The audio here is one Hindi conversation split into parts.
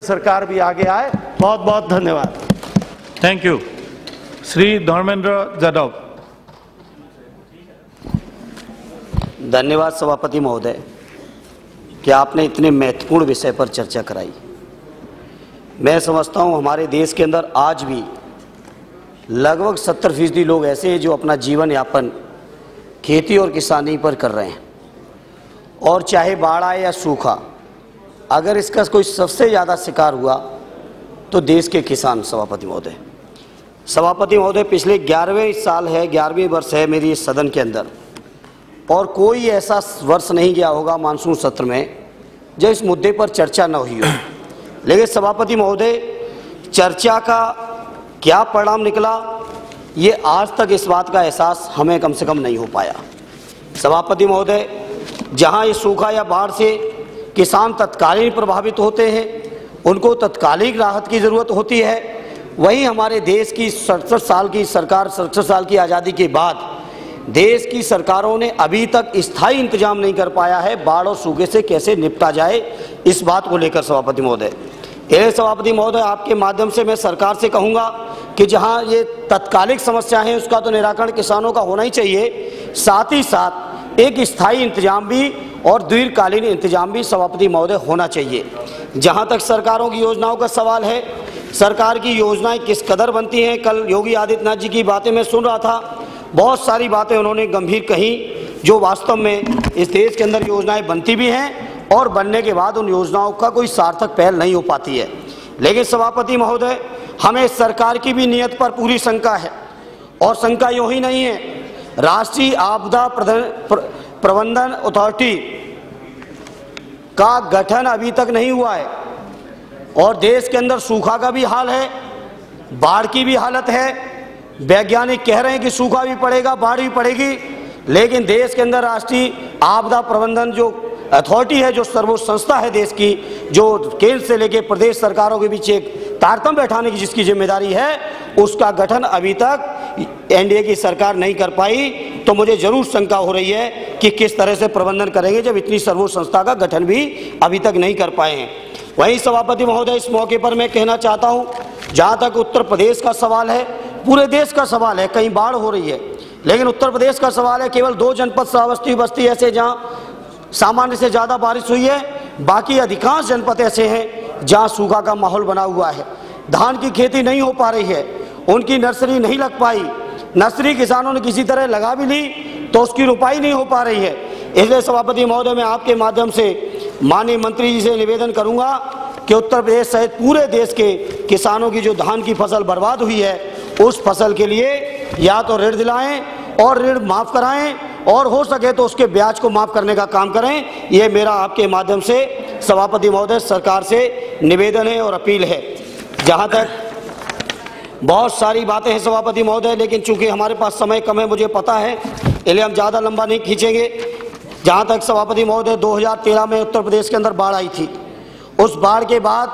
सरकार भी आगे आए। बहुत बहुत धन्यवाद। Thank you. श्री धर्मेंद्र जादव। धन्यवाद सभापति महोदय कि आपने इतने महत्वपूर्ण विषय पर चर्चा कराई। मैं समझता हूं हमारे देश के अंदर आज भी लगभग 70% लोग ऐसे हैं जो अपना जीवन यापन खेती और किसानी पर कर रहे हैं, और चाहे बाढ़ आए या सूखा, अगर इसका कोई सबसे ज़्यादा शिकार हुआ तो देश के किसान। सभापति महोदय पिछले 11वें वर्ष है मेरी इस सदन के अंदर, और कोई ऐसा वर्ष नहीं गया होगा मानसून सत्र में जब इस मुद्दे पर चर्चा न हुई हो। लेकिन सभापति महोदय, चर्चा का क्या परिणाम निकला, ये आज तक इस बात का एहसास हमें कम से कम नहीं हो पाया। सभापति महोदय, जहां ये सूखा या बाढ़ से किसान तत्कालीन प्रभावित होते हैं, उनको तत्कालिक राहत की ज़रूरत होती है, वहीं हमारे देश की 67 साल की सरकार, 67 साल की आज़ादी के बाद देश की सरकारों ने अभी तक स्थायी इंतजाम नहीं कर पाया है बाढ़ और सूखे से कैसे निपटा जाए, इस बात को लेकर। सभापति महोदय, आपके माध्यम से मैं सरकार से कहूँगा कि जहाँ ये तत्कालिक समस्या है उसका तो निराकरण किसानों का होना ही चाहिए, साथ ही साथ एक स्थायी इंतजाम भी और दीर्घकालीन इंतजाम भी सभापति महोदय होना चाहिए। जहाँ तक सरकारों की योजनाओं का सवाल है, सरकार की योजनाएं किस कदर बनती हैं, कल योगी आदित्यनाथ जी की बातें मैं सुन रहा था, बहुत सारी बातें उन्होंने गंभीर कही जो वास्तव में इस देश के अंदर योजनाएं बनती भी हैं और बनने के बाद उन योजनाओं का कोई सार्थक पहल नहीं हो पाती है। लेकिन सभापति महोदय, हमें सरकार की भी नीयत पर पूरी शंका है, और शंका यूँ ही नहीं है। राष्ट्रीय आपदा प्रबंधन अथॉरिटी का गठन अभी तक नहीं हुआ है, और देश के अंदर सूखा का भी हाल है, बाढ़ की भी हालत है। वैज्ञानिक कह रहे हैं कि सूखा भी पड़ेगा, बाढ़ भी पड़ेगी, लेकिन देश के अंदर राष्ट्रीय आपदा प्रबंधन जो अथॉरिटी है, जो सर्वोच्च संस्था है देश की, जो केंद्र से लेकर प्रदेश सरकारों के बीच एक तारतम्य बैठाने की जिसकी जिम्मेदारी है, उसका गठन अभी तक एनडीए की सरकार नहीं कर पाई। तो मुझे जरूर शंका हो रही है कि किस तरह से प्रबंधन करेंगे जब इतनी सर्वोच्च संस्था का गठन भी अभी तक नहीं कर पाए हैं। वहीं सभापति महोदय, इस मौके पर मैं कहना चाहता हूं, जहां तक उत्तर प्रदेश का सवाल है, पूरे देश का सवाल है, कहीं बाढ़ हो रही है, लेकिन उत्तर प्रदेश का सवाल है केवल 2 जनपद श्रावस्ती बस्ती ऐसे जहां सामान्य से ज़्यादा बारिश हुई है, बाकी अधिकांश जनपद ऐसे हैं जहां सूखा का माहौल बना हुआ है। धान की खेती नहीं हो पा रही है, उनकी नर्सरी नहीं लग पाई, नर्सरी किसानों ने किसी तरह लगा भी ली तो उसकी रुपाई नहीं हो पा रही है। इसलिए सभापति महोदय, मैं आपके माध्यम से माननीय मंत्री जी से निवेदन करूंगा कि उत्तर प्रदेश सहित पूरे देश के किसानों की जो धान की फसल बर्बाद हुई है, उस फसल के लिए या तो ऋण दिलाएं और ऋण माफ़ कराएं, और हो सके तो उसके ब्याज को माफ़ करने का काम करें। ये मेरा आपके माध्यम से सभापति महोदय सरकार से निवेदन है और अपील है। जहाँ तक बहुत सारी बातें हैं सभापति महोदय, लेकिन चूंकि हमारे पास समय कम है, मुझे पता है, इसलिए हम ज़्यादा लंबा नहीं खींचेंगे। जहाँ तक सभापति महोदय 2013 में उत्तर प्रदेश के अंदर बाढ़ आई थी, उस बाढ़ के बाद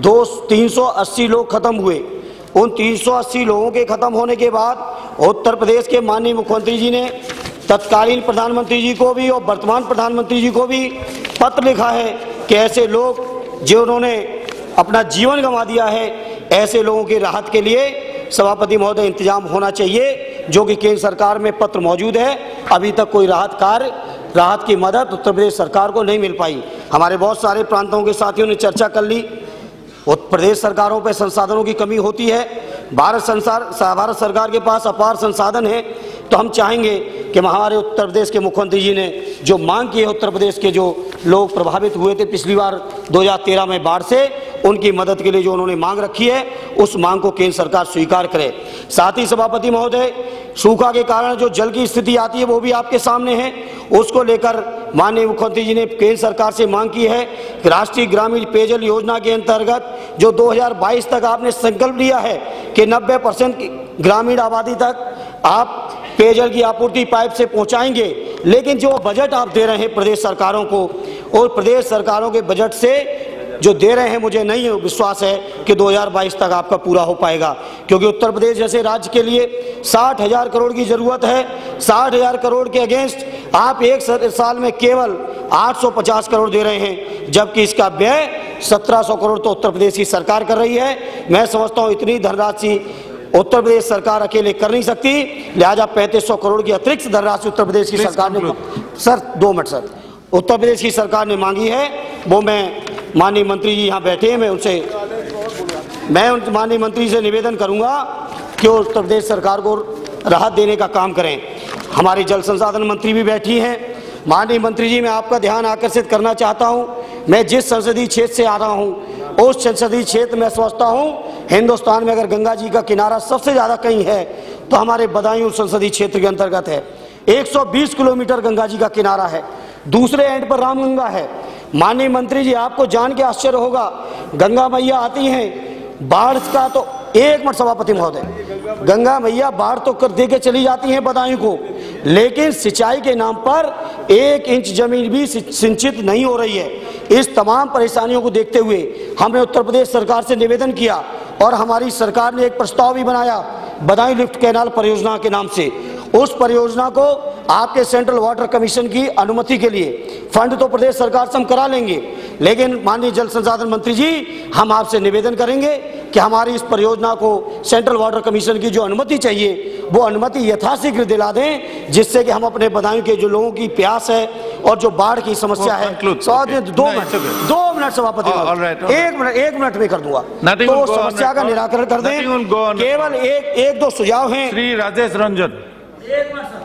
380 लोग खत्म हुए। उन 380 लोगों के खत्म होने के बाद उत्तर प्रदेश के माननीय मुख्यमंत्री जी ने तत्कालीन प्रधानमंत्री जी को भी और वर्तमान प्रधानमंत्री जी को भी पत्र लिखा है कि ऐसे लोग जिन्होंने अपना जीवन गंवा दिया है, ऐसे लोगों की राहत के लिए सभापति महोदय इंतजाम होना चाहिए, जो कि केंद्र सरकार में पत्र मौजूद है। अभी तक कोई राहत की मदद उत्तर प्रदेश सरकार को नहीं मिल पाई। हमारे बहुत सारे प्रांतों के साथियों ने चर्चा कर ली, उत्तर प्रदेश सरकारों पर संसाधनों की कमी होती है। भारत सरकार के पास अपार संसाधन है, तो हम चाहेंगे कि हमारे उत्तर प्रदेश के मुख्यमंत्री जी ने जो मांग की है, उत्तर प्रदेश के जो लोग प्रभावित हुए थे पिछली बार 2013 में बाढ़ से, उनकी मदद के लिए जो उन्होंने मांग रखी है, उस मांग को केंद्र सरकार स्वीकार करे। साथ ही सभापति महोदय, सूखा के कारण जो जल की स्थिति आती है वो भी आपके सामने है। उसको लेकर माननीय मुख्यमंत्री जी ने केंद्र सरकार से मांग की है कि राष्ट्रीय ग्रामीण पेयजल योजना के अंतर्गत जो 2022 तक आपने संकल्प लिया है कि 90% ग्रामीण आबादी तक आप पेयजल की आपूर्ति पाइप से पहुंचाएंगे, लेकिन जो बजट आप दे रहे हैं प्रदेश सरकारों को, और प्रदेश सरकारों के बजट से जो दे रहे हैं, मुझे नहीं विश्वास है कि 2022 तक आपका पूरा हो पाएगा, क्योंकि उत्तर प्रदेश जैसे राज्य के लिए 60,000 करोड़ की जरूरत है। 60,000 करोड़ के अगेंस्ट आप एक साल में केवल 850 करोड़ दे रहे हैं, जबकि इसका व्यय 1700 करोड़ तो उत्तर प्रदेश की सरकार कर रही है। मैं समझता हूं इतनी धनराशि उत्तर प्रदेश सरकार अकेले कर नहीं सकती, लिहाजा 3500 करोड़ की अतिरिक्त धनराशि उत्तर प्रदेश की सरकार ने, sir 2 minute sir, Uttar Pradesh की सरकार ने मांगी है। वो मैं माननीय मंत्री जी यहाँ बैठे हैं, मैं उन माननीय मंत्री से निवेदन करूंगा कि उत्तर प्रदेश सरकार को राहत देने का काम करें। हमारी जल संसाधन मंत्री भी बैठी हैं। माननीय मंत्री जी, मैं आपका ध्यान आकर्षित करना चाहता हूं, मैं जिस संसदीय क्षेत्र से आ रहा हूं उस संसदीय क्षेत्र में समझता हूं हिंदुस्तान में अगर गंगा जी का किनारा सबसे ज्यादा कहीं है तो हमारे बदायूं संसदीय क्षेत्र के अंतर्गत है। 120 किलोमीटर गंगा जी का किनारा है, दूसरे एंड पर रामगंगा है। माननीय मंत्री जी, आपको जान के आश्चर्य होगा, गंगा मैया आती हैं, बाढ़ का तो 1 मिनट सभापति महोदय, गंगा मैया बाढ़ तो कर दे के चली जाती हैं बदायूं को, लेकिन सिंचाई के नाम पर 1 इंच जमीन भी सिंचित नहीं हो रही है। इस तमाम परेशानियों को देखते हुए हमने उत्तर प्रदेश सरकार से निवेदन किया और हमारी सरकार ने एक प्रस्ताव भी बनाया बदायूं लिफ्ट कैनाल परियोजना के नाम से। उस परियोजना को आपके सेंट्रल वाटर कमीशन की अनुमति के लिए फंड तो प्रदेश सरकार से हम करा लेंगे, लेकिन माननीय जल संसाधन मंत्री जी, हम आपसे निवेदन करेंगे कि हमारी इस परियोजना को सेंट्रल वाटर कमीशन की जो अनुमति चाहिए वो अनुमति यथाशीघ्र दिला दें, जिससे कि हम अपने बदायूं के जो लोगों की प्यास है और जो बाढ़ की समस्या है, 2 मिनट सभापति, 1 मिनट में कर दूंगा, तो समस्या का निराकरण कर दें। केवल एक दो सुझाव हैं। श्री राजेश रंजन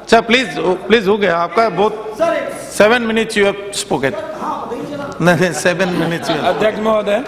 सर, प्लीज हो गया आपका, बहुत 7 मिनट्स यू हैव स्पोकन। नहीं, 7 मिनट्स। अध्यक्ष महोदय,